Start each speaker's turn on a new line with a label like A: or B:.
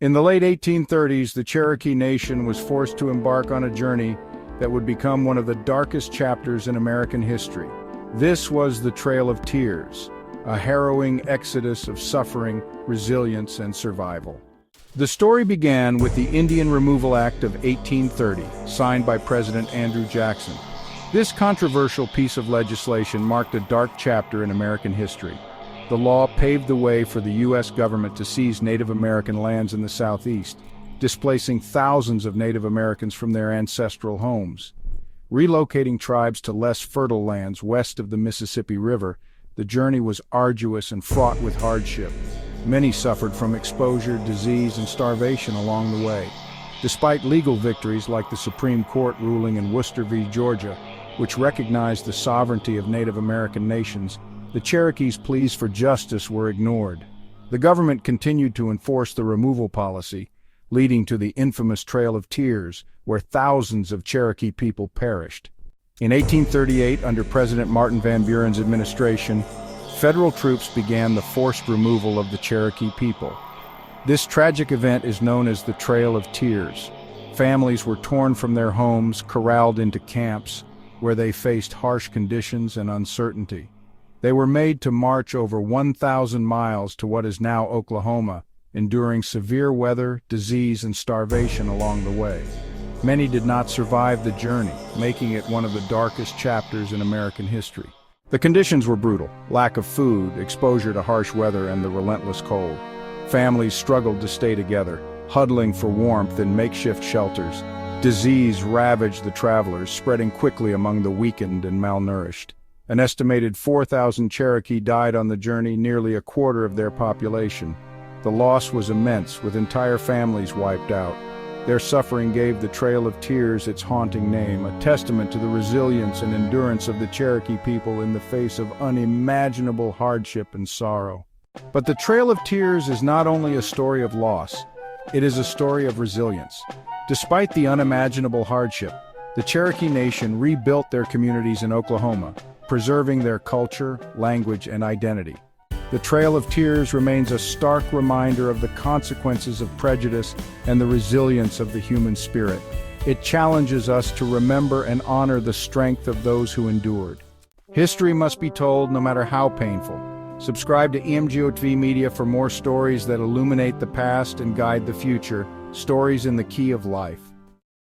A: In the late 1830s, the Cherokee Nation was forced to embark on a journey that would become one of the darkest chapters in American history. This was the Trail of Tears, a harrowing exodus of suffering, resilience, and survival. The story began with the Indian Removal Act of 1830, signed by President Andrew Jackson. This controversial piece of legislation marked a dark chapter in American history. The law paved the way for the U.S. government to seize Native American lands in the Southeast, displacing thousands of Native Americans from their ancestral homes. Relocating tribes to less fertile lands west of the Mississippi River, the journey was arduous and fraught with hardship. Many suffered from exposure, disease, and starvation along the way. Despite legal victories like the Supreme Court ruling in Worcester v. Georgia, which recognized the sovereignty of Native American nations, the Cherokees' pleas for justice were ignored. The government continued to enforce the removal policy, leading to the infamous Trail of Tears, where thousands of Cherokee people perished. In 1838, under President Martin Van Buren's administration, federal troops began the forced removal of the Cherokee people. This tragic event is known as the Trail of Tears. Families were torn from their homes, corralled into camps, where they faced harsh conditions and uncertainty. They were made to march over 1,000 miles to what is now Oklahoma, enduring severe weather, disease, and starvation along the way. Many did not survive the journey, making it one of the darkest chapters in American history. The conditions were brutal: lack of food, exposure to harsh weather, and the relentless cold. Families struggled to stay together, huddling for warmth in makeshift shelters. Disease ravaged the travelers, spreading quickly among the weakened and malnourished. An estimated 4,000 Cherokee died on the journey, nearly a quarter of their population. The loss was immense, with entire families wiped out. Their suffering gave the Trail of Tears its haunting name, a testament to the resilience and endurance of the Cherokee people in the face of unimaginable hardship and sorrow. But the Trail of Tears is not only a story of loss, it is a story of resilience. Despite the unimaginable hardship, the Cherokee Nation rebuilt their communities in Oklahoma, preserving their culture, language, and identity. The Trail of Tears remains a stark reminder of the consequences of prejudice and the resilience of the human spirit. It challenges us to remember and honor the strength of those who endured. History must be told, no matter how painful. Subscribe to Emgotvmedia for more stories that illuminate the past and guide the future, stories in the key of life.